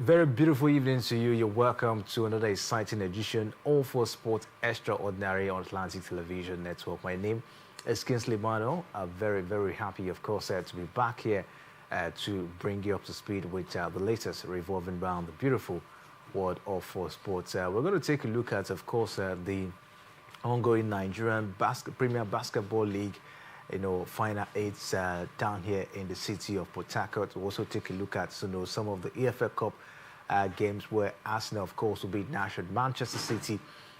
Very beautiful evening to you. You're welcome to another exciting edition all for Sport Extraordinary on Atlantic Television Network. My name is Kingsley Mano. I'm very happy, of course, to be back here to bring you up to speed with the latest revolving around the beautiful world of for sports. We're going to take a look at, of course, the ongoing Nigerian Premier Basketball League, final eights down here in the city of Port Harcourt. We'll also take a look at, some of the EFL Cup games where Arsenal, of course, will be in action. Manchester City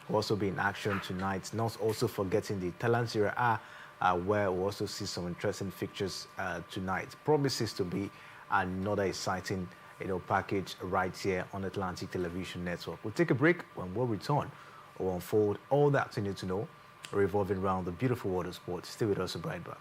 will also be in action tonight. Not also forgetting the Italian Serie A, where we'll also see some interesting fixtures tonight. Promises to be another exciting, package right here on Atlantic Television Network. We'll take a break. When we'll return, we'll unfold all that you need to know revolving around the beautiful world of sports. Stay with us, right back.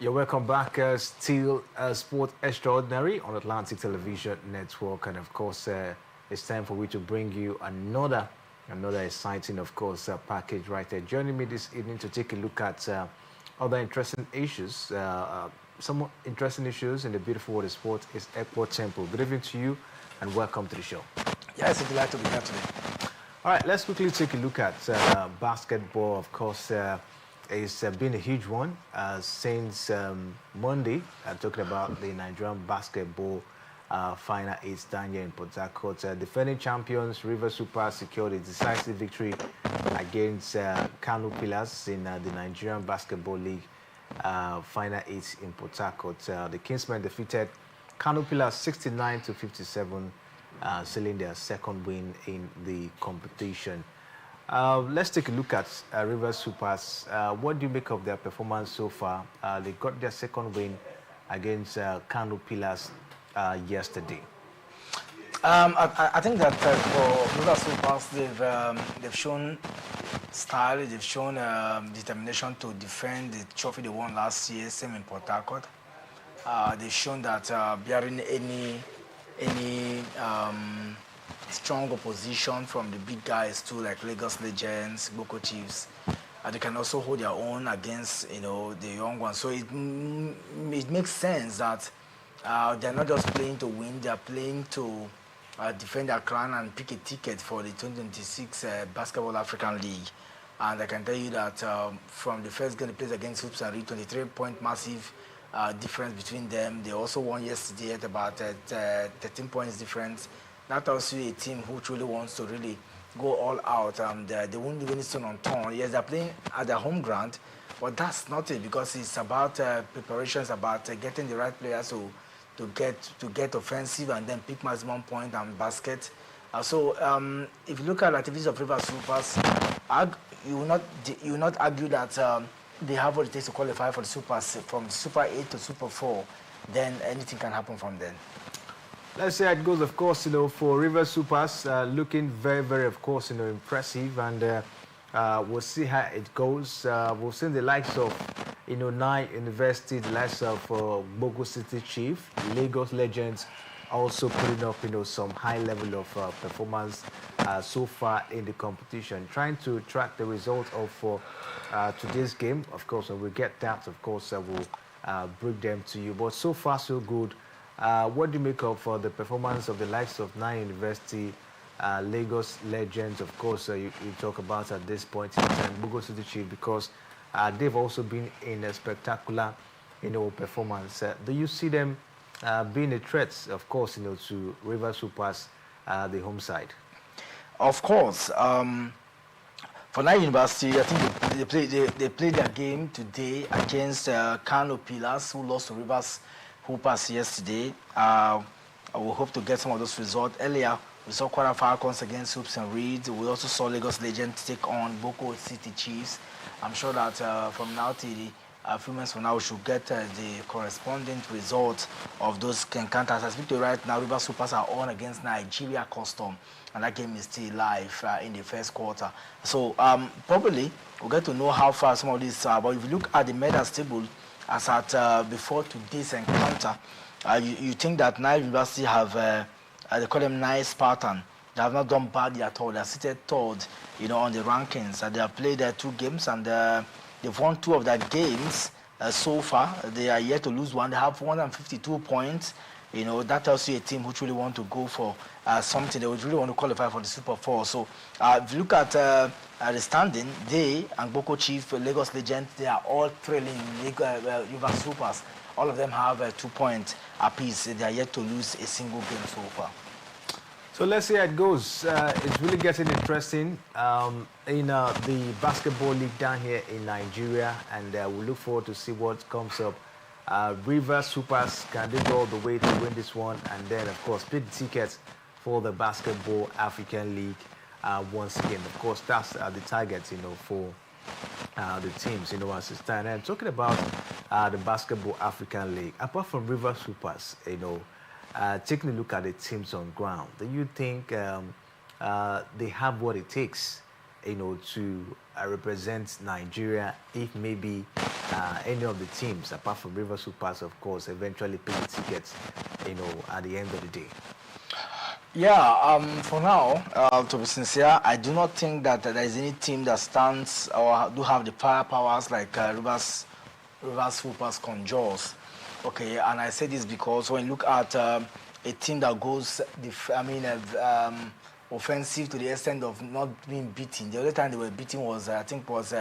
You're welcome back. Still Sport Extraordinary on Atlantic Television Network, and of course, it's time for me to bring you another exciting, of course, package right there. Joining me this evening to take a look at other interesting issues, some interesting issues in the beautiful world of sport is Airport Temple. Good evening to you, and welcome to the show. Yes, it's glad to be here today. All right, let's quickly take a look at basketball. Of course, it's been a huge one since Monday. Talking about the Nigerian basketball Final 8 down here in Port Harcourt. Defending champions River Super secured a decisive victory against Kano Pillars in the Nigerian Basketball League Final 8 in Port Harcourt. The Kingsmen defeated Kano Pillars 69-57, sealing their second win in the competition. Let's take a look at River Supers. What do you make of their performance so far? They got their second win against Kano Pillars yesterday. I think that for River Supers, they've shown style, they've shown determination to defend the trophy they won last year, same in Port Harcourt. They've shown that bearing any strong opposition from the big guys too, like Lagos Legends, Boko Chiefs. They can also hold their own against, the young ones. So it makes sense that they're not just playing to win; they're playing to defend their crown and pick a ticket for the 2026 Basketball African League. And I can tell you that from the first game they played against Hoops and Reed, 23-point massive difference between them. They also won yesterday at about 13 points difference. That tells you a team who truly wants to really go all out. They won't leave any stone unturned. Yes, they're playing at their home ground, but that's not it, because it's about preparations, about getting the right players to get offensive and then pick maximum point and basket. So if you look at the activities of River Supers, you will not argue that they have what it takes to qualify for the Supers from Super 8 to Super 4. Then anything can happen from then. Let's say it goes, of course, for River Supers, looking very, very, of course, impressive, and we'll see how it goes. We've seen the likes of, Nine University, the likes of Bogo City Chief, Lagos Legends, also putting up, some high level of performance so far in the competition. Trying to track the result of today's game. Of course, when we get that, of course, we'll bring them to you. But so far, so good. What do you make of the performance of the likes of Nine University, Lagos Legends? Of course, you talk about at this point in time, Bogo City Chief, because they've also been in a spectacular, performance. Do you see them being a threat, of course, to River Supers, the home side? Of course. For Nine University, I think they played their game today against Kano Pillars, who lost to Rivers Hoopers yesterday. We hope to get some of those results. Earlier, we saw Kwara Falcons against Hoops and Reed. We also saw Lagos Legends take on Boko City Chiefs. I'm sure that from now till a few months from now, we should get the corresponding results of those encounters. I speak to you right now, River Supers are on against Nigeria Custom, and that game is still live in the first quarter. So probably we'll get to know how far some of these are. But if you look at the medals table, as at before today's encounter, you think that Nile University have, they call them nice pattern. They have not done badly at all. They are seated third, on the rankings. They have played 2 games, and they've won 2 of their games so far. They are yet to lose one. They have 152 points. That tells you a team who truly want to go for something. They would really want to qualify for the Super 4. So if you look at the standing, they and Boko Chief, Lagos Legends, they are all trailing River Supers. All of them have 2 points apiece. They are yet to lose a single game so far. So let's see how it goes. It's really getting interesting in the basketball league down here in Nigeria, and we look forward to see what comes up. River Supers, can they go all the way to win this one, and then, of course, pick the tickets for the Basketball African League once again. Of course, that's the target, for the teams, as it stands. And talking about the Basketball African League, apart from River Supers, taking a look at the teams on ground, do you think they have what it takes, to represent Nigeria if maybe any of the teams, apart from River Supers, of course, eventually pay the tickets, at the end of the day? Yeah, for now, to be sincere, I do not think that there is any team that stands or do have the powers like Rivers Supers conjures. Okay, and I say this because when you look at a team that goes, offensive to the extent of not being beaten. The only time they were beaten was, I think, was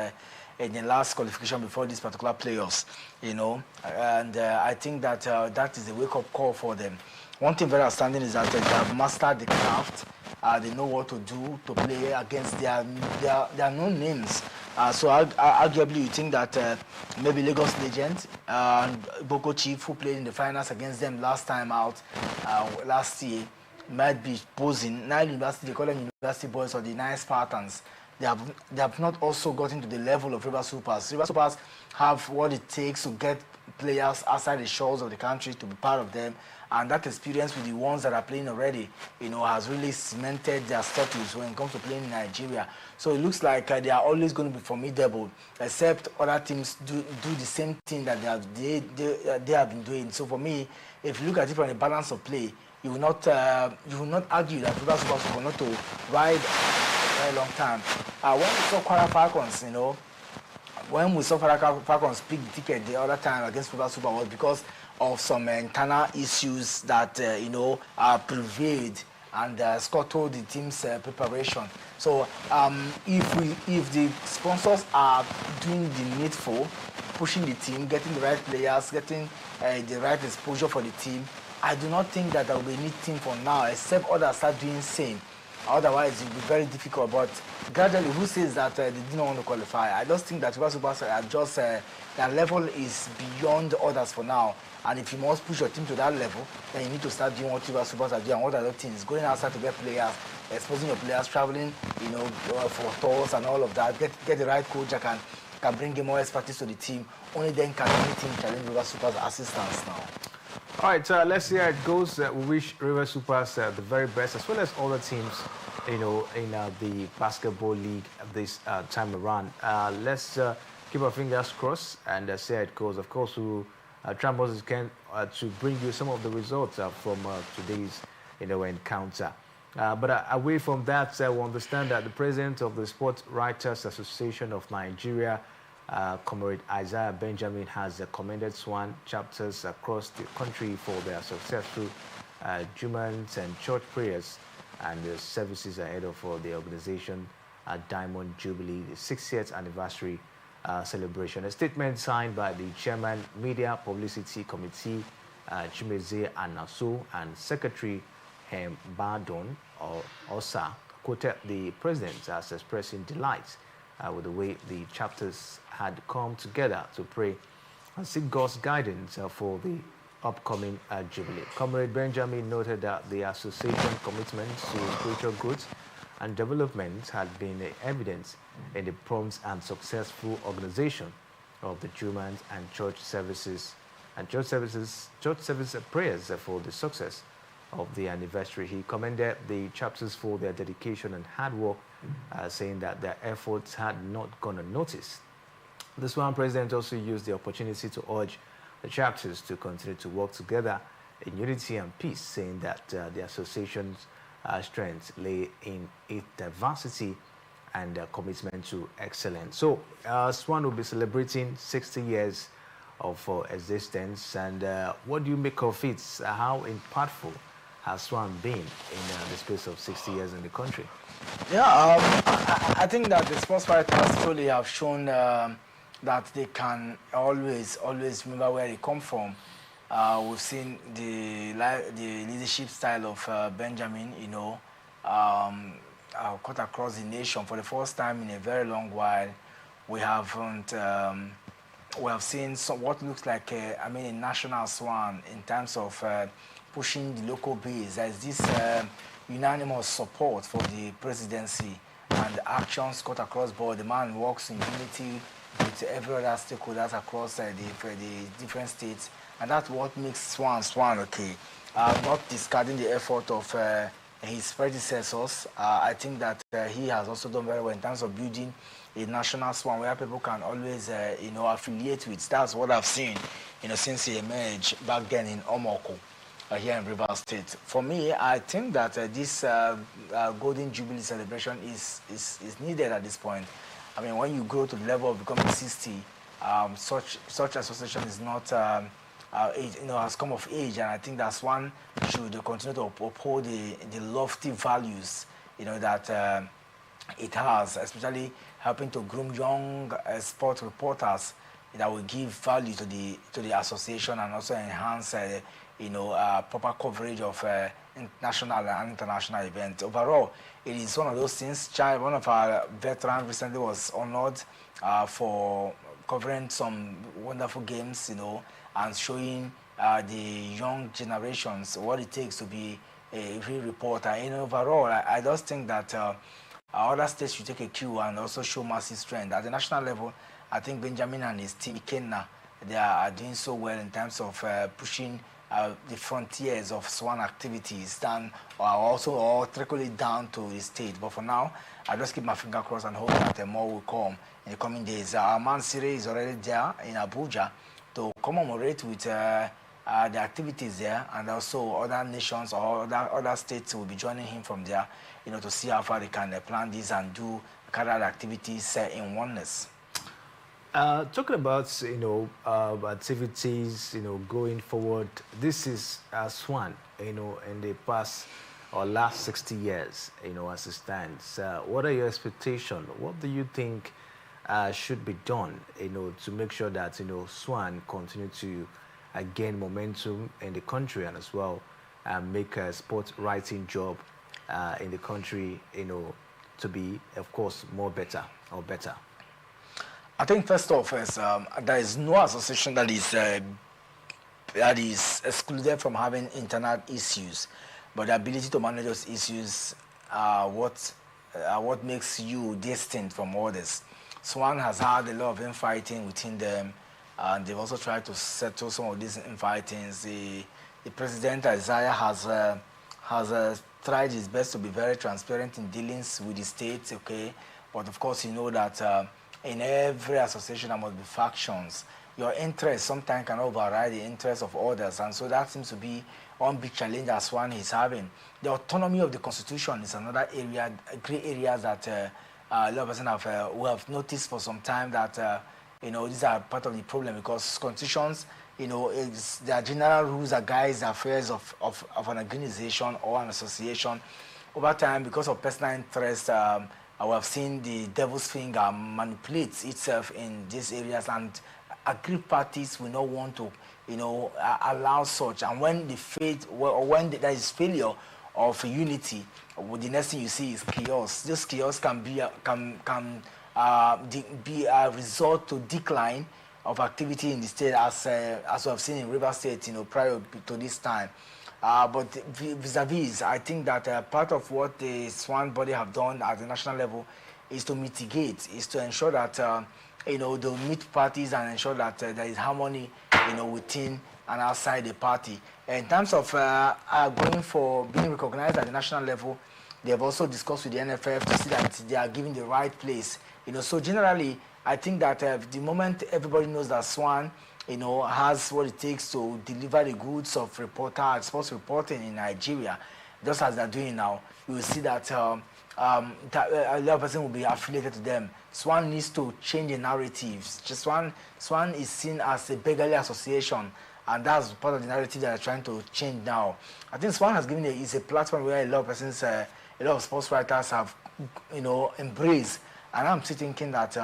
in the last qualification before this particular playoffs. And I think that that is a wake-up call for them. One thing very outstanding is that they have mastered the craft. They know what to do to play against their known names. So arguably, you think that maybe Lagos Legends and Boko Chief, who played in the finals against them last time out, last year, might be posing. Nile University, they call them University Boys or the Nile Spartans. They have not also gotten to the level of River Supers. River Supers have what it takes to get players outside the shores of the country to be part of them. And that experience with the ones that are playing already, has really cemented their status when it comes to playing in Nigeria. So it looks like they are always going to be formidable, except other teams do the same thing that they have been doing. So for me, if you look at it from the balance of play, you will not argue that River Supers will not to ride a very long time. When we saw Kwara Falcons, when we saw Kwara Falcons pick the ticket the other time against River Super was because of some internal issues that prevailed and scuttled the team's preparation. So if the sponsors are doing the needful, pushing the team, getting the right players, getting the right exposure for the team, I do not think that there will be any team for now, except others start doing the same. Otherwise, it will be very difficult. But gradually, who says that they did not want to qualify? I just think that River Supers are just their level is beyond others for now. And if you must push your team to that level, then you need to start doing what River Supers are doing and what other teams. Going outside to get players, exposing your players, traveling, for tours and all of that. Get the right coach that can bring in more expertise to the team. Only then can any team challenge River Supers' assistance now. All right, let's see how it goes. We wish River Supers the very best, as well as other teams, in the basketball league this time around. Let's keep our fingers crossed and see how it goes. Of course, we'll try as we can to bring you some of the results from today's, encounter. But away from that, we understand that the president of the Sports Writers Association of Nigeria, Comrade Isaiah Benjamin, has commended SWAN chapters across the country for their successful Jumans and church prayers and the services ahead of the organization Diamond Jubilee, the 60th anniversary celebration. A statement signed by the Chairman, Media Publicity Committee, Chimeze Anaso, and Secretary Hem Badon Osa quoted the president as expressing delight with the way the chapters had come together to pray and seek God's guidance for the upcoming Jubilee. Comrade Benjamin noted that the association commitment to spiritual growth and development had been evident in the prompt and successful organization of the Jumans and church service prayers for the success of the anniversary. He commended the chapters for their dedication and hard work, saying that their efforts had not gone unnoticed. The SWAN president also used the opportunity to urge the chapters to continue to work together in unity and peace, saying that the association's strength lay in its diversity and commitment to excellence. So SWAN will be celebrating 60 years of existence, and what do you make of it? How impactful has SWAN been in the space of 60 years in the country? Yeah, I think that the sports fighters truly have shown that they can always remember where they come from. We've seen the leadership style of Benjamin, cut across the nation for the first time in a very long while. We have seen what looks like a national SWAN in terms of pushing the local base. There's this unanimous support for the presidency and the actions cut across board. The man works in unity with every other stakeholders across the different states, and that's what makes SWAN okay. Not discarding the effort of his predecessors. I think that he has also done very well in terms of building a national swan where people can always, you know, affiliate with. That's what I've seen, you know, since he emerged back then in Omoko, here in Rivers State. For me, I think that this Golden Jubilee celebration is needed at this point. I mean, when you grow to the level of becoming 60, such association is not, you know, has come of age, and I think that's one should continue to uphold the lofty values, you know, that it has, especially helping to groom young sport reporters that will give value to the association and also enhance, you know, proper coverage of national and international events. Overall, it is one of those things. One of our veterans recently was honored for covering some wonderful games, you know, and showing the young generations what it takes to be a real reporter. And overall, I just think that other states should take a cue and also show massive strength. At the national level, I think Benjamin and his team, Ikenna, they are doing so well in terms of pushing the frontiers of SWAN activities down, or trickle it down to the state. But for now, I just keep my finger crossed and hope that more will come in the coming days. Our man Siri is already there in Abuja to commemorate with the activities there, and also other nations or other states will be joining him from there, you know, to see how far they can plan this and do carry out activities in oneness. Talking about, you know, activities, you know, going forward, this is SWAN, you know, in the past or last 60 years, you know, as it stands. What are your expectations? What do you think should be done, you know, to make sure that, you know, SWAN continue to gain momentum in the country, and as well make a sport writing job in the country, you know, to be, of course, better? I think first off, there is no association that is excluded from having internal issues, but the ability to manage those issues what makes you distinct from others. SWAN has had a lot of infighting within them, and they've also tried to settle some of these infightings. The president Isaiah has tried his best to be very transparent in dealings with the states, okay, but of course you know that in every association there must be factions. Your interest sometimes can override the interest of others, and so that seems to be one big challenge that SWAN is having. The autonomy of the constitution is another area, great areas that a lot of us have noticed for some time that you know, these are part of the problem, because constitutions, you know, there are general rules that guide the affairs of an organization or an association. Over time, because of personal interest, we have seen the devil's finger manipulate itself in these areas, and aggrieved parties will not want to, you know, allow such. And when when there is failure of unity, the next thing you see is chaos. This chaos can be a result to decline of activity in the state, as we have seen in River State, you know, prior to this time. But vis-a-vis, I think that part of what the SWAN body have done at the national level is to mitigate, is to ensure that you know, they'll meet parties and ensure that there is harmony, you know, within and outside the party. In terms of going for being recognized at the national level, they have also discussed with the NFF to see that they are given the right place. You know, so generally, I think that the moment everybody knows that SWAN, you know, has what it takes to deliver the goods of sports reporting in Nigeria, just as they're doing now, you will see that a lot of person will be affiliated to them. SWAN needs to change the narratives. SWAN is seen as a beggarly association, and that's part of the narrative that they're trying to change now. I think SWAN has given is a platform where a lot of persons, a lot of sports writers have, you know, embraced. And I'm still thinking that,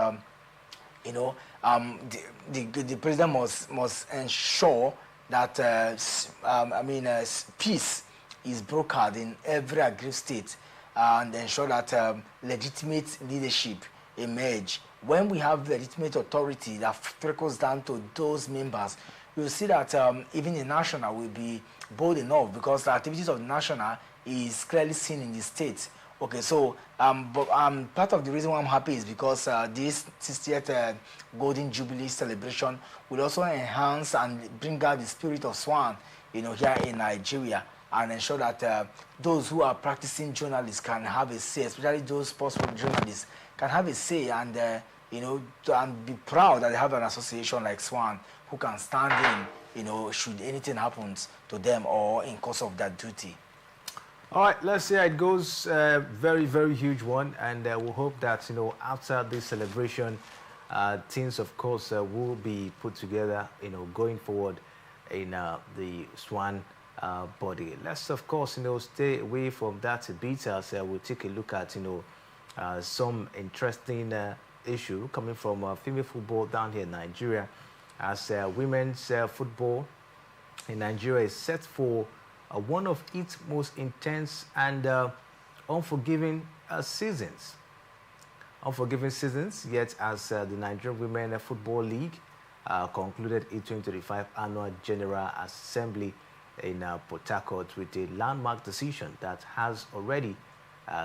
you know, the president must ensure that peace is brokered in every aggrieved state, and ensure that legitimate leadership emerge. When we have legitimate authority that trickles down to those members, you'll see that even the national will be bold enough, because the activities of the national is clearly seen in the state. Okay, so part of the reason why I'm happy is because this 60th Golden Jubilee celebration will also enhance and bring out the spirit of SWAN, you know, here in Nigeria. and ensure that those who are practicing journalists can have a say, especially those sports journalists can have a say, and and be proud that they have an association like SWAN who can stand in, should anything happens to them or in course of their duty. All right, let's see how it goes. Very, very huge one, and we hope that after this celebration, teams, of course, will be put together, going forward in the SWAN body. Let's, of course, stay away from that a bit as we'll take a look at, some interesting issue coming from female football down here in Nigeria, as women's football in Nigeria is set for one of its most intense and unforgiving seasons. Unforgiving seasons, yet as the Nigerian Women Football League concluded its 2025 Annual General Assembly in Port Harcourt with a landmark decision that has already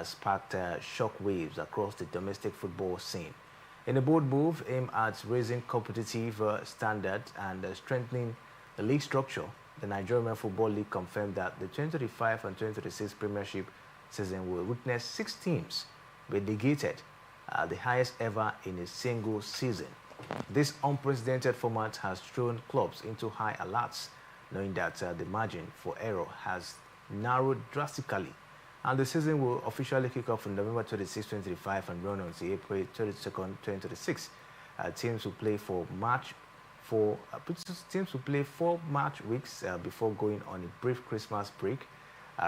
sparked shockwaves across the domestic football scene. In a bold move aimed at raising competitive standards and strengthening the league structure, the Nigerian Women Football League confirmed that the 2025 and 2026 Premiership season will witness 6 teams be negated, the highest ever in a single season. This unprecedented format has thrown clubs into high alerts, knowing that the margin for error has narrowed drastically. And the season will officially kick off on November 26, 2025 and run until April 22nd, 2026. Teams will play teams will play 4 match weeks before going on a brief Christmas break,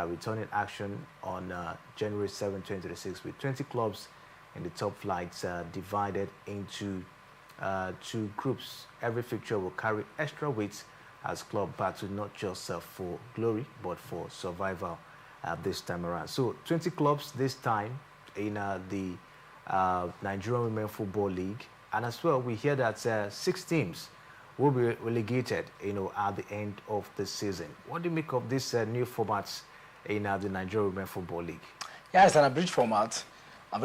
returning action on January 7, 2026, with 20 clubs in the top flights divided into 2 groups. Every fixture will carry extra weight as club battle not just for glory but for survival this time around. So 20 clubs this time in the Nigerian Women Football League, and as well we hear that 6 teams will be relegated at the end of the season. What do you make of this new formats in the Nigerian Women Football League? Yeah, it's an abridged format. I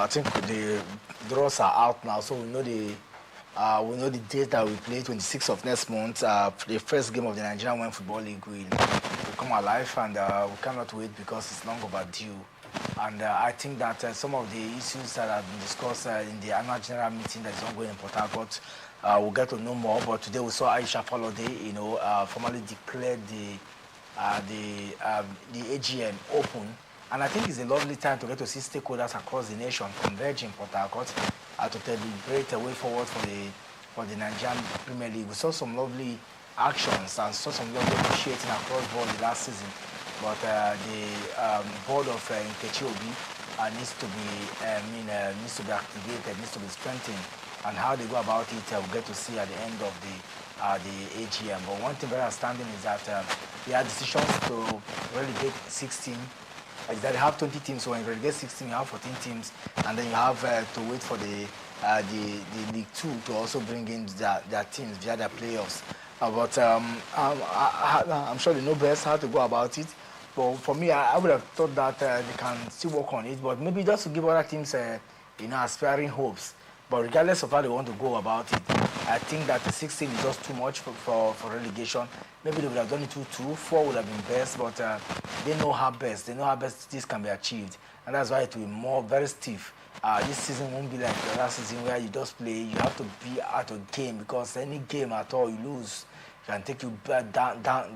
think the draws are out now, so we know the date that we play, 26th of next month. The first game of the Nigerian Women Football League will come alive, and we cannot wait because it's long overdue. And I think that some of the issues that have been discussed in the annual general meeting that is ongoing in Port Harcourt, we'll get to know more. But today we saw Aisha Falode, formally declared the AGM open. And I think it's a lovely time to get to see stakeholders across the nation converge in Port Harcourt to deliberate a way forward for the Nigerian Premier League. We saw some lovely actions and saw some lovely appreciating across board the last season. But the board of Nkechi Obi needs to be activated, needs to be strengthened, and how they go about it, we'll get to see at the end of the AGM. But one thing very outstanding is that they had decisions to relegate 6 teams. Is that you have 20 teams, so when you relegate 16, you have 14 teams, and then you have to wait for the League 2 to also bring in their teams via their playoffs. But I'm sure they know best how to go about it. But for me, I would have thought that they can still work on it, but maybe just to give other teams, aspiring hopes. But regardless of how they want to go about it, I think that the 16 is just too much for relegation. Maybe they would have done it 2-2, 4 would have been best, but they know how best. They know how best this can be achieved, and that's why it will be very stiff. This season won't be like the last season where you just play. You have to be out of game, because any game at all you lose can take you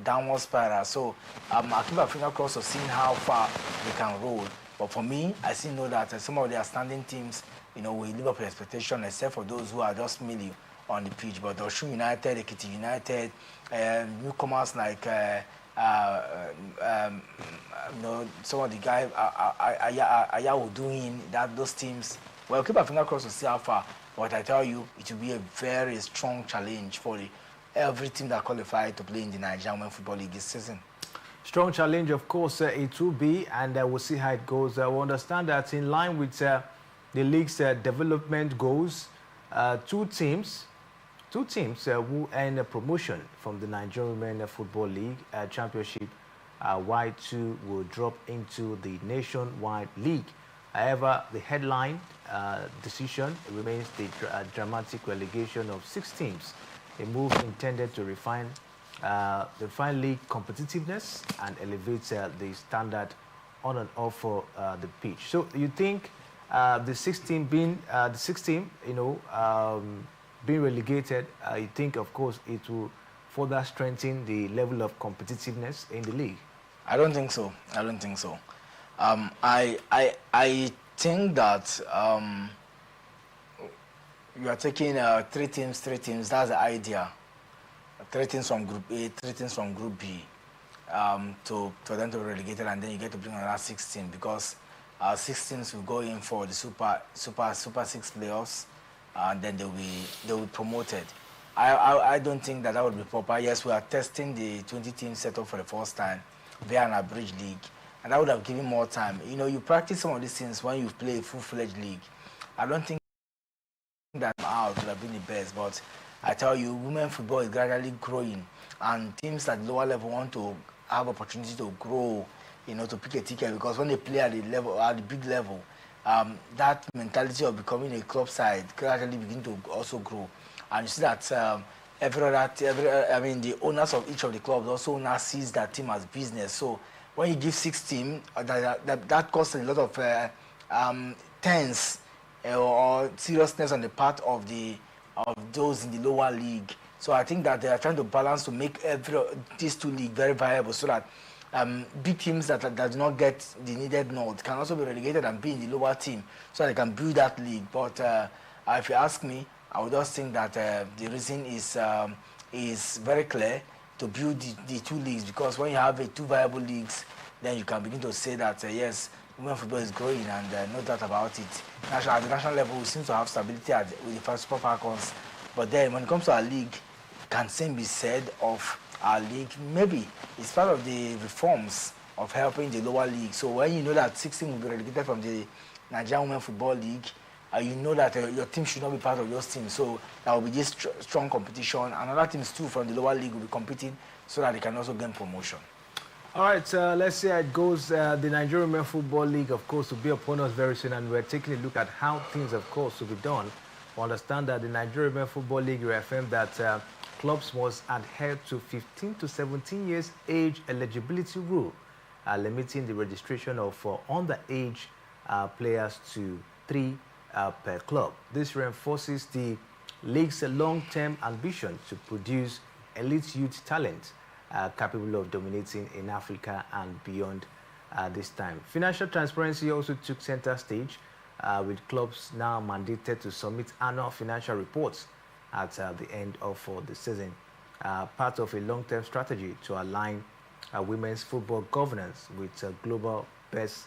downward spiral. So I keep my finger crossed of seeing how far they can roll. But for me, I still know that some of their standing teams, will live up to expectation, except for those who are just merely on the pitch. But Osun United, Ekiti United, newcomers like some of the guys Ayahu doing that, those teams. Well, keep our finger crossed to see how far. But I tell you, it will be a very strong challenge for every team that qualified to play in the Nigerian Women Football League this season. Strong challenge, of course, it will be, and we'll see how it goes. We understand that in line with the league's development goals, two teams will earn a promotion from the Nigerian Women Football League Championship. While 2 will drop into the Nationwide League. However, the headline decision remains the dramatic relegation of 6 teams, a move intended to refine define league competitiveness and elevate the standard on and off the pitch. So you think the 16 being the 16, being relegated, you think, of course, it will further strengthen the level of competitiveness in the league? I don't think so. I don't think so. I think that you are taking three teams. That's the idea. Three teams from Group A, three teams from Group B, for them to be relegated, and then you get to bring another 16 because 16s will go in for the Super 6 playoffs, and then they'll be promoted. I don't think that would be proper. Yes, we are testing the 20-team setup for the first time via an abridged league, and that would have given more time. You practice some of these things when you play a full-fledged league. I don't think that out would have been the best, but I tell you, women football is gradually growing, and teams at the lower level want to have opportunity to grow, to pick a ticket, because when they play at the big level, that mentality of becoming a club side gradually begin to also grow. And you see that the owners of each of the clubs also now sees that team as business. So when you give 6 teams, that costs a lot of tense or seriousness on the part of those in the lower league. So I think that they are trying to balance to make these two leagues very viable, so that big teams that do not get the needed nod can also be relegated and be in the lower team, so that they can build that league. But if you ask me, I would just think that the reason is very clear to build the two leagues, because when you have two viable leagues, then you can begin to say that yes, women football is growing, and no doubt about it. At the national level, we seem to have stability with the first Super Falcons, but then when it comes to our league, can same be said of our league? Maybe it's part of the reforms of helping the lower league. So when you know that 16 will be relegated from the Nigerian Women Football League, you know that your team should not be part of those teams. So there will be this strong competition, and other teams too from the lower league will be competing, so that they can also gain promotion. All right, let's see how it goes. The Nigerian Women Football League, of course, will be upon us very soon, and we're taking a look at how things, of course, will be done. We understand that the Nigerian Women Football League reaffirmed that clubs must adhere to 15 to 17 years age eligibility rule, limiting the registration of underage players to 3 per club. This reinforces the league's long-term ambition to produce elite youth talent capable of dominating in Africa and beyond this time. Financial transparency also took center stage, with clubs now mandated to submit annual financial reports at the end of the season, part of a long-term strategy to align women's football governance with global best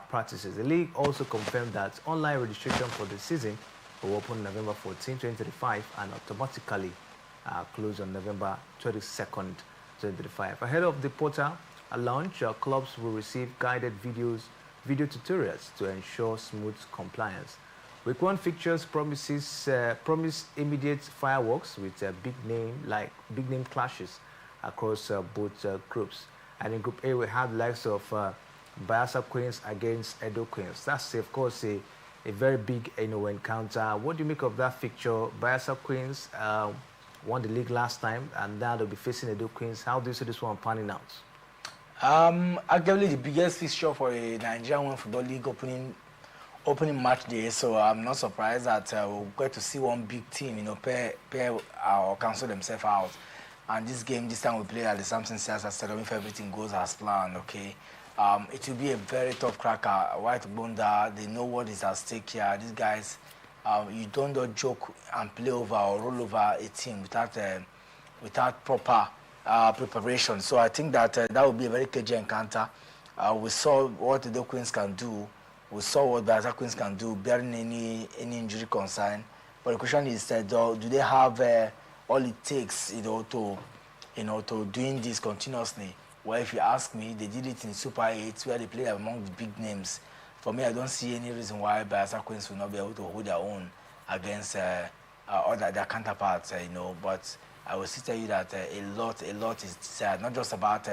practices. The league also confirmed that online registration for the season will open November 14, 2035 and automatically close on November 22nd, 2035. Ahead of the portal launch, clubs will receive guided video tutorials to ensure smooth compliance. Week 1 fixtures promise immediate fireworks with big name clashes across both groups. And in Group A, we have the likes of Bayelsa Queens against Edo Queens. That's, of course, a very big encounter. What do you make of that fixture? Bayelsa Queens won the league last time, and now they'll be facing Edo Queens. How do you see this one panning out? Actually, the biggest fixture for a Nigerian Women Football League opening match day, so I'm not surprised that we'll get to see one big team, pair or cancel themselves out. And this time we play at the Samson Siasa Stadium if everything goes as planned, okay? It will be a very tough cracker. White Bunda, they know what is at stake here. These guys, you don't joke and play over or roll over a team without proper preparation. So I think that that will be a very cagey encounter. We saw what the Queens can do. We saw what the other Queens can do, bearing any injury concern. But the question is, do they have all it takes, to doing this continuously? Well, if you ask me, they did it in Super 8, where they played among the big names. For me, I don't see any reason why Bayelsa Queens will not be able to hold their own against their counterparts, But I will still tell you that a lot is said, not just about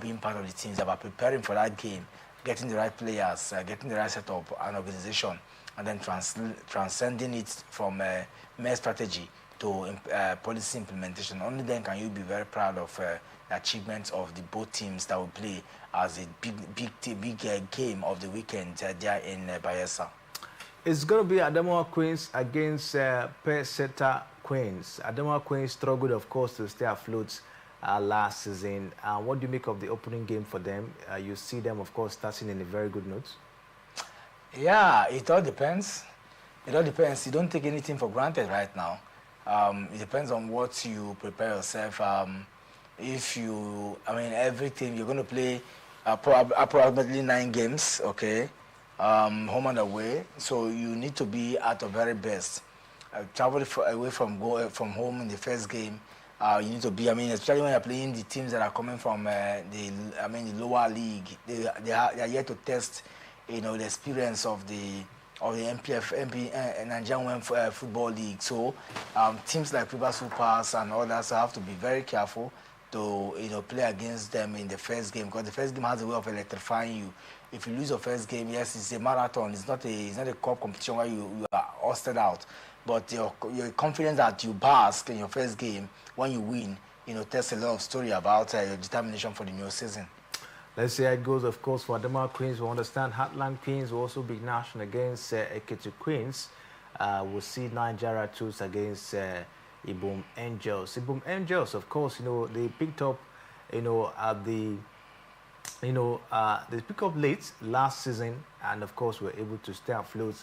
being part of the teams, about preparing for that game, getting the right players, getting the right setup and organization, and then transcending it from mere strategy to policy implementation. Only then can you be very proud of the achievements of the both teams that will play as a big game of the weekend there in Bayelsa. It's going to be Adamawa Queens against Peseta Queens. Adamawa Queens struggled, of course, to stay afloat last season. What do you make of the opening game for them? You see them, of course, starting in a very good note. Yeah, it all depends. It all depends. You don't take anything for granted right now. It depends on what you prepare yourself. If you, I mean, everything, you're going to play approximately 9 games, okay, home and away. So you need to be at the very best. Travel away from home in the first game. You need to be, I mean, especially when you're playing the teams that are coming from the lower league. They are yet to test, you know, the experience of the Nigerian Women Football League. So teams like River Supers and others have to be very careful to, you know, play against them in the first game, because the first game has a way of electrifying you. If you lose your first game, yes, it's a marathon. It's not a cup competition where you are hosted out. But your confidence that you bask in your first game when you win, you know, tells a lot of story about your determination for the new season. Let's see how it goes, of course, for Adamawa Queens. We understand Heartland Queens will also be national against Ekiti Queens. We'll see Nigeria Twos against Ibom Angels. Ibom Angels, of course, you know, they picked up, you know, they picked up late last season, and of course, were able to stay afloat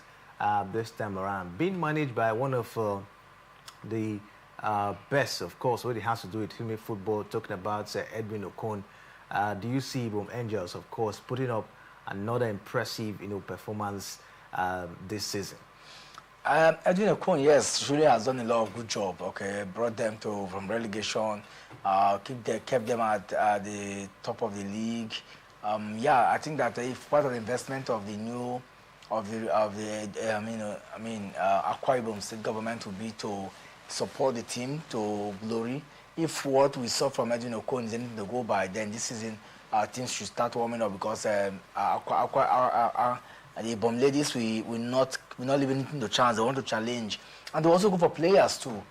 this time around. Being managed by one of the best, of course, what it has to do with female football, talking about Edwin Okon. Do you see Ibom Angels, of course, putting up another impressive, you know, performance this season? Edwin Okon, yes, really has done a lot of good job. Okay, brought them from relegation, kept them at the top of the league. Yeah, I think that if part of the investment of the new Akwa Ibom state government would be to support the team to glory. If what we saw from Edwin Okon is anything to go by, then this season teams should start warming up, because the Ibom ladies we're not leaving anything to chance. They want to challenge, and they also go for players too.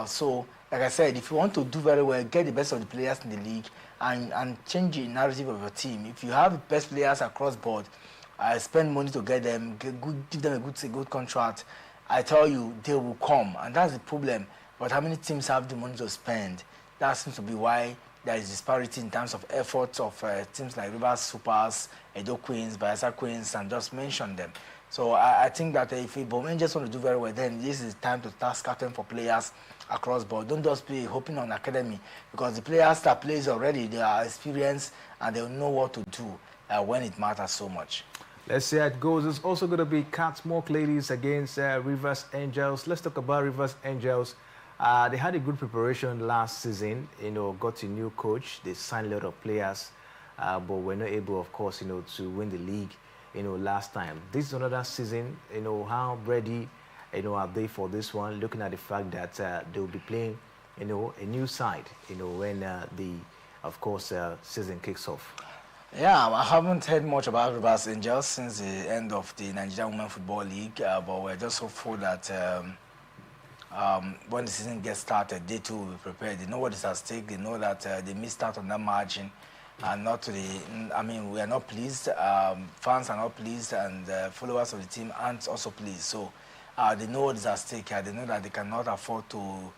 So, like I said, if you want to do very well, get the best of the players in the league and change the narrative of your team. If you have the best players across board, spend money to get them, give them a good contract, I tell you, they will come. And that's the problem. But how many teams have the money to spend? That seems to be why there is disparity in terms of efforts of teams like River Supers, Edo Queens, Bayelsa Queens, and just mention them. So I think that if Ibom Angels want to do very well, then this is time to start scouting for players across board. Don't just be hoping on academy, because the players that plays already, they are experienced and they'll know what to do when it matters so much. Let's see how it goes. It's also going to be Catsmore Ladies against Rivers Angels. Let's talk about Rivers Angels. They had a good preparation last season, you know, got a new coach. They signed a lot of players, but were not able, of course, you know, to win the league, you know, last time. This is another season, you know, how ready, you know, are they for this one, looking at the fact that they will be playing, you know, a new side, you know, when of course, season kicks off. Yeah, I haven't heard much about Rivers Angels since the end of the Nigerian Women Football League, but we're just hopeful that when the season gets started, they too will be prepared. They know what is at stake. They know that they missed out on that margin, and not to the. I mean, we are not pleased. Fans are not pleased, and followers of the team aren't also pleased. So they know what is at stake. They know that they cannot afford to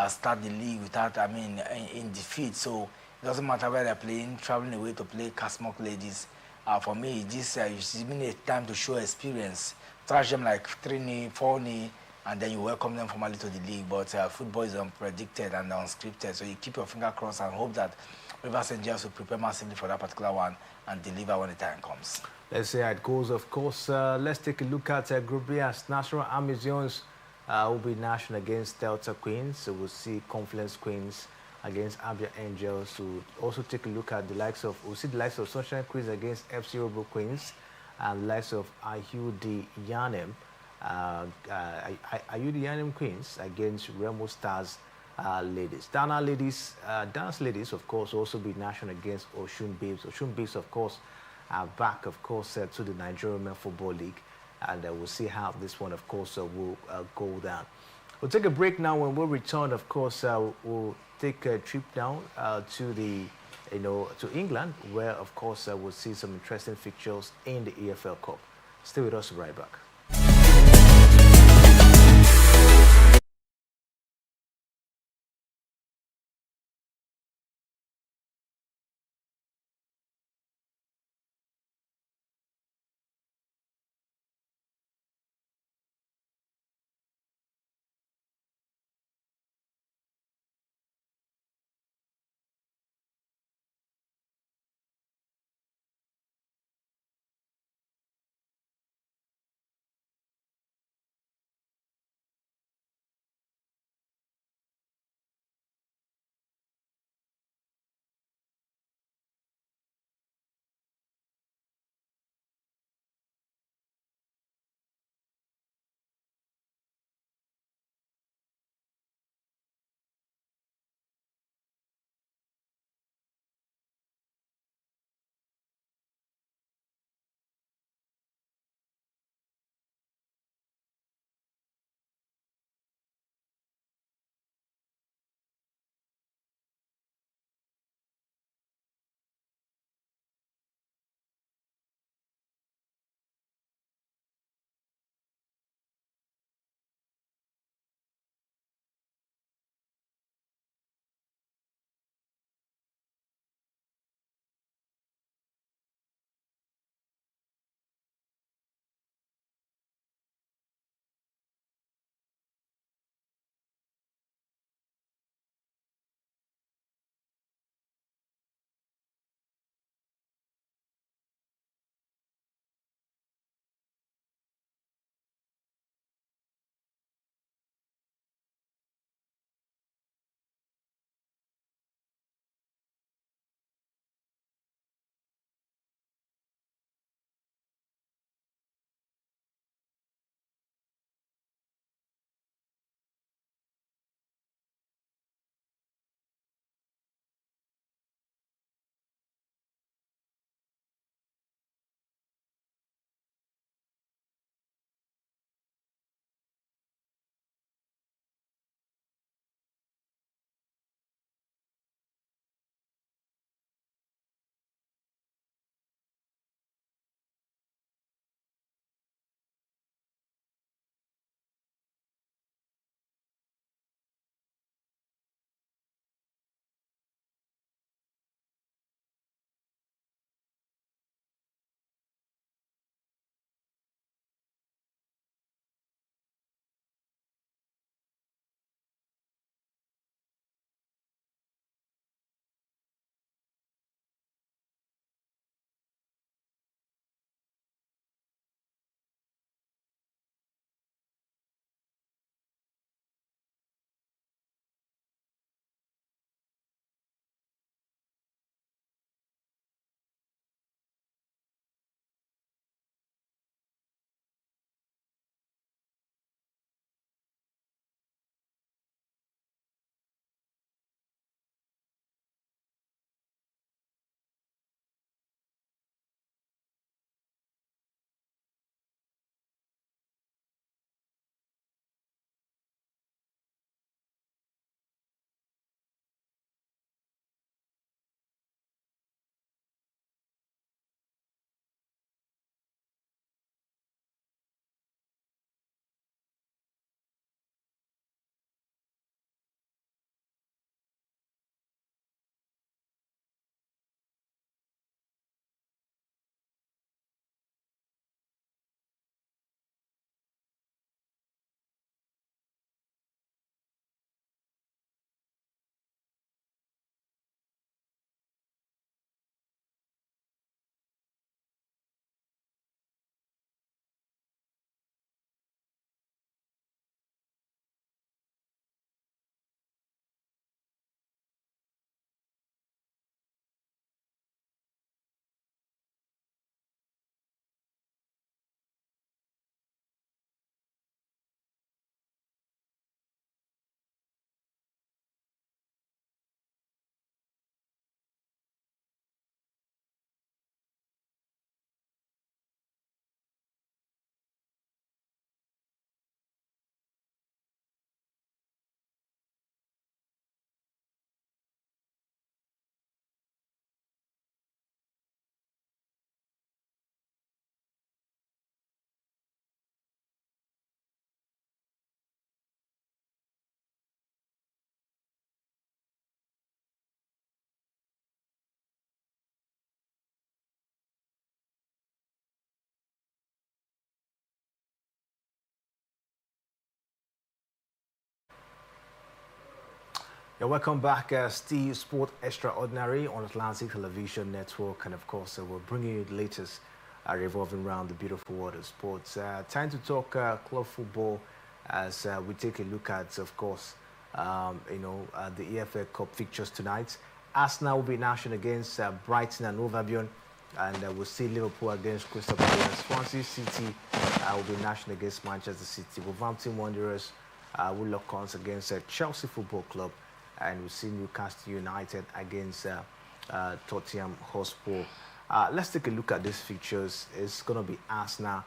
start the league without, I mean, in defeat. So it doesn't matter where they're playing, traveling away to play Catsmore Ladies. For me, this is a time to show experience. Trash them like 3-0, 4-0. And then you welcome them formally to the league. But football is unpredicted and unscripted, so you keep your finger crossed and hope that Rivers Angels will prepare massively for that particular one and deliver when the time comes. Let's see how it goes. Of course, let's take a look at Group B as National Amazons will be national against Delta Queens. So we'll see Confluence Queens against Abia Angels. We'll also take a look at the likes of, Sunshine Queens against FC Robo Queens, and the likes of IUD Yanem. IUD Yanem Queens against Remo Stars Ladies. Dance Ladies, of course, also be national against Oshun Babes. Oshun Babes, of course, are back, of course, to the Nigerian Women Football League, and we'll see how this one, of course, will go down. We'll take a break now. When we return, of course, we'll take a trip down to the, to England, where, of course, we'll see some interesting fixtures in the EFL Cup. Stay with us right back. Yeah, welcome back, Steve Sport Extraordinary on Atlantic Television Network, and of course, we're bringing you the latest revolving around the beautiful world of sports. Time to talk club football as we take a look at, of course, the EFL Cup fixtures tonight. Arsenal will be in action against Brighton and Overbeyond, and we'll see Liverpool against Crystal Palace. Swansea City will be in action against Manchester City. Wolverhampton Wanderers will lock horns against Chelsea Football Club, and we'll see Newcastle United against Tottenham Hotspur. Let's take a look at these fixtures. It's going to be Arsenal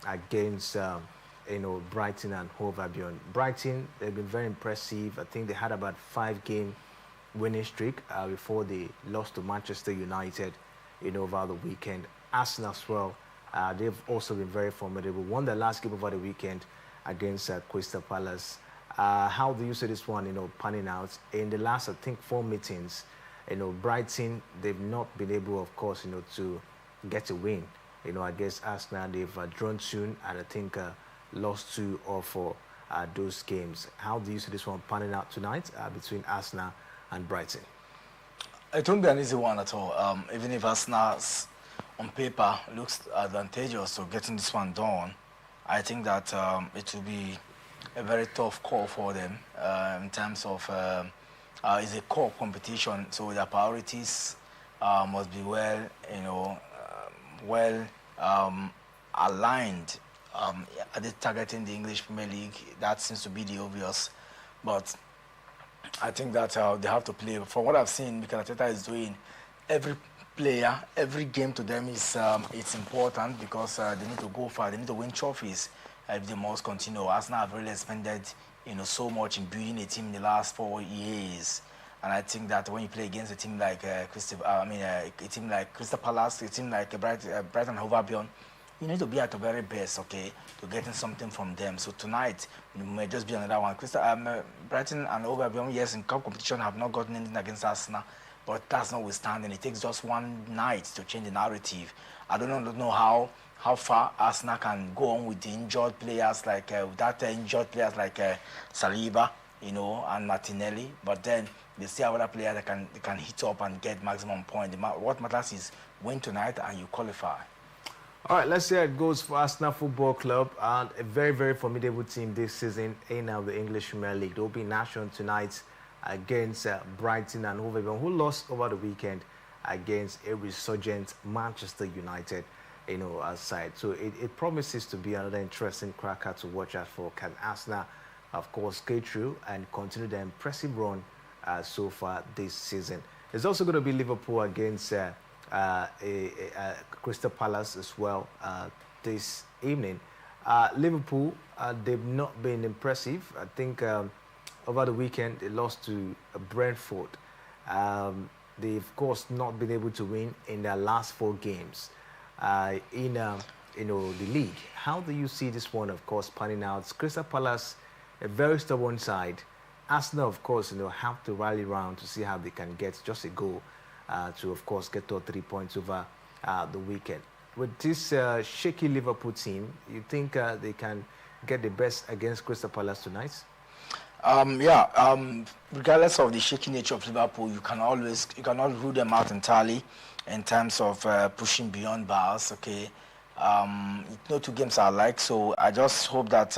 against Brighton and Hove Albion. Brighton, they've been very impressive. I think they had about 5-game winning streak before they lost to Manchester United over the weekend. Arsenal as well, they've also been very formidable. Won their last game over the weekend against Crystal Palace. How do you see this one, panning out? In the last, I think, 4 meetings, Brighton, they've not been able, of course, to get a win. Against Arsenal, they've drawn 2, and I think lost 2 or 4 those games. How do you see this one panning out tonight between Arsenal and Brighton? It won't be an easy one at all. Even if Arsenal, on paper, looks advantageous to getting this one done, I think that it will be a very tough call for them in terms of it's a core competition, so their priorities must be well, aligned. Are they targeting the English Premier League? That seems to be the obvious, but I think that they have to play. From what I've seen, Mikel Arteta is doing, every player, every game to them is it's important because they need to go far. They need to win trophies if they must continue. Arsenal have really expended, so much in building a team in the last 4 years, and I think that when you play against a team like a team like Crystal Palace, a team like Brighton and Hove Albion, you need to be at the very best, okay, to getting something from them. So tonight, it may just be another one. Brighton and Hove Albion, yes, in cup competition have not gotten anything against Arsenal, but that's notwithstanding. It takes just one night to change the narrative. I don't know how far Arsenal can go on with the injured players like Saliba, and Martinelli, but then they still have other players that can hit up and get maximum point. What matters is win tonight and you qualify. All right, let's see how it goes for Arsenal Football Club. A very, very formidable team this season in the English Premier League. They'll be in action tonight against Brighton and Hove Albion, who lost over the weekend against a resurgent Manchester United, side. So it promises to be another interesting cracker to watch out for. Can Arsenal, of course, get through and continue the impressive run so far this season? There's also going to be Liverpool against Crystal Palace as well this evening. Liverpool, they've not been impressive. I think over the weekend they lost to Brentford. They've, of course, not been able to win in their last 4 games in the league. How do you see this one, of course, panning out? Crystal Palace, a very stubborn side. Arsenal, of course, have to rally around to see how they can get just a goal to, of course, get to 3 points over the weekend. With this shaky Liverpool team, you think they can get the best against Crystal Palace tonight? Regardless of the shaky nature of Liverpool, you cannot rule them out entirely in terms of pushing beyond bars. Okay, no 2 games are alike, so I just hope that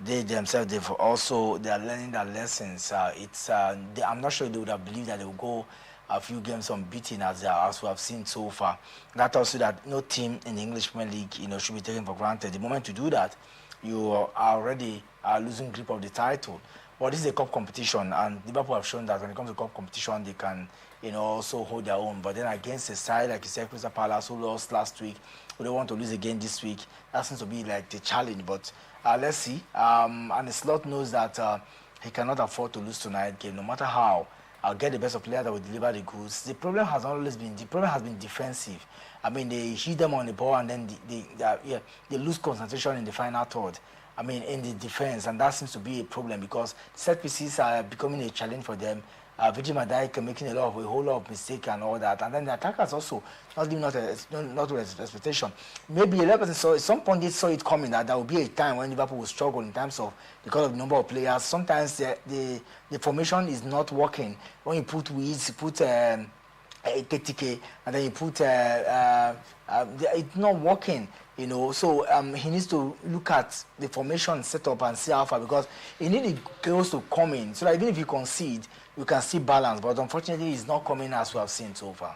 they themselves they are learning their lessons. I'm not sure they would have believed that they would go a few games unbeaten as we have seen so far. That also that no team in the English Premier League should be taken for granted. The moment you do that, you are already losing grip of the title. But this is a cup competition, and Liverpool have shown that when it comes to cup competition, they can also hold their own. But then against a side like you said, Crystal Palace, who lost last week, who don't want to lose again this week, that seems to be like the challenge. But let's see. And the slot knows that he cannot afford to lose tonight game, no matter how. I'll get the best of players that will deliver the goods. The problem has been defensive. I mean, they hit them on the ball and then they lose concentration in the final third. In the defense, and that seems to be a problem because set pieces are becoming a challenge for them. Virgil van Dijk making a whole lot of mistake and all that, and then the attackers also not living not to expectation. Maybe a lot of person saw at some point they saw it coming that there will be a time when Liverpool will struggle in terms of because of the number of players. Sometimes the formation is not working when you put Weeds, you put KTK, and then you put it's not working, you know. So he needs to look at the formation setup and see how far, because he needs the girls to come in so that even if you concede, you can see balance. But unfortunately, it's not coming as we have seen so far.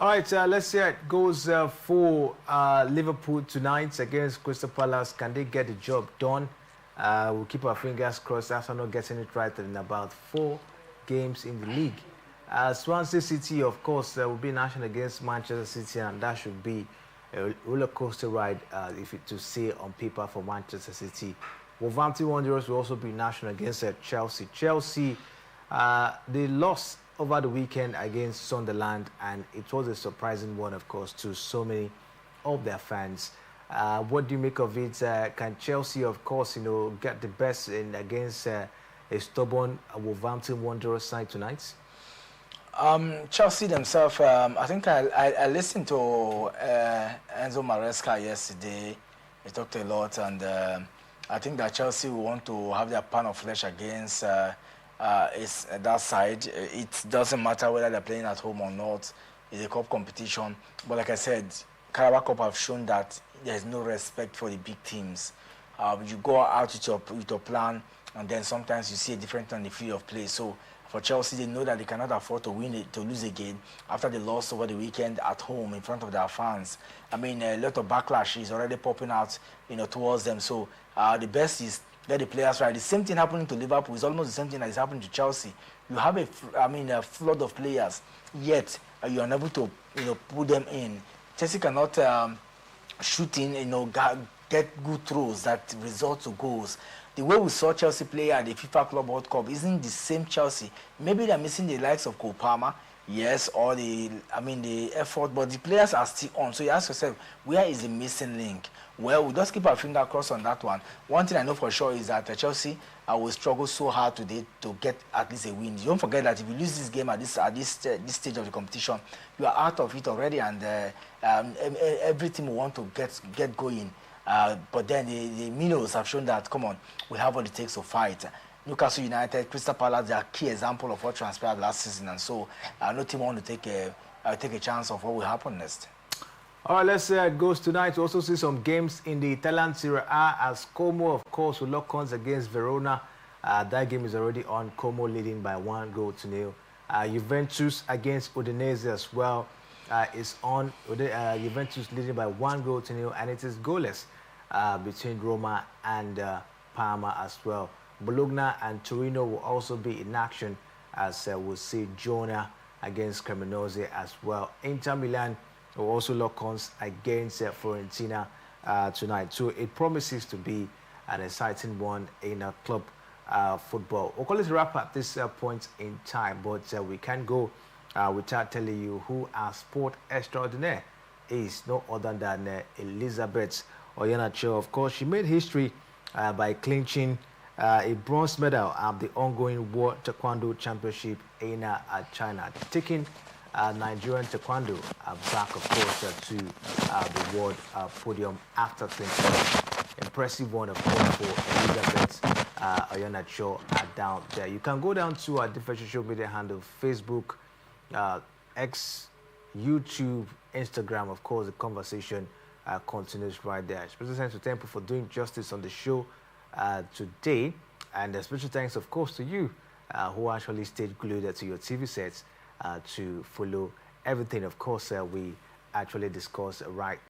All right, let's see how it goes for Liverpool tonight against Crystal Palace. Can they get the job done? We'll keep our fingers crossed. Arsenal getting it right in about 4 games in the league. Swansea City, of course, will be national against Manchester City, and that should be a roller coaster ride to see on paper for Manchester City. Wolverhampton Wanderers will also be national against Chelsea. Chelsea, they lost over the weekend against Sunderland, and it was a surprising one, of course, to so many of their fans. What do you make of it? Can Chelsea, of course, get the best in against a stubborn Wolverhampton Wanderers side tonight? Chelsea themselves, I think I listened to Enzo Maresca yesterday. He talked a lot, and I think that Chelsea will want to have their pound of flesh against that side. It doesn't matter whether they're playing at home or not. It's a cup competition. But like I said, Carabao Cup have shown that there's no respect for the big teams. You go out with your plan, and then sometimes you see a different on the field of play. So for Chelsea, they know that they cannot afford to lose again after they lost over the weekend at home in front of their fans. I mean, a lot of backlash is already popping out, towards them. So the best is get the players right. The same thing happening to Liverpool is almost the same thing that is happening to Chelsea. You have a flood of players, yet you are unable to, put them in. Chelsea cannot shoot in, get good throws that result to goals. The way we saw Chelsea play at the FIFA Club World Cup isn't the same Chelsea. Maybe they're missing the likes of Cole Palmer, yes, or the effort, but the players are still on. So you ask yourself, where is the missing link? Well, we'll just keep our finger crossed on that one. One thing I know for sure is that Chelsea will struggle so hard today to get at least a win. You don't forget that if you lose this game at this stage of the competition, you are out of it already, and every team will want to get going. But then the Minnows have shown that, come on, we have what it takes to fight. Newcastle United, Crystal Palace, they are a key example of what transpired last season, and so no team want to take a chance of what will happen next. All right, let's see how it goes tonight. We also see some games in the Italian Serie A as Como, of course, will lock horns against Verona. That game is already on. Como leading by 1-0. Juventus against Udinese as well is on. Juventus leading by 1-0, and it is goalless between Roma and Parma as well. Bologna and Torino will also be in action, as we'll see Genoa against Cremonese as well. Inter Milan will also lock horns against Fiorentina tonight. So it promises to be an exciting one in club football. We'll call it a wrap at this point in time, but we can't go without telling you who our sport extraordinaire is. No other than Elizabeth Oyanacho. Of course, she made history by clinching a bronze medal at the ongoing World Taekwondo Championship in China, taking Nigerian Taekwondo back, of course, to the world podium after 20 years. Impressive one, of course, for Elizabeth Oyanacho down there. You can go down to our different social media handle, Facebook, X, YouTube, Instagram. Of course, the conversation continues right there. Special thanks to Temple for doing justice on the show today, and special thanks, of course, to you who actually stayed glued to your TV sets to follow everything, of course, we actually discuss right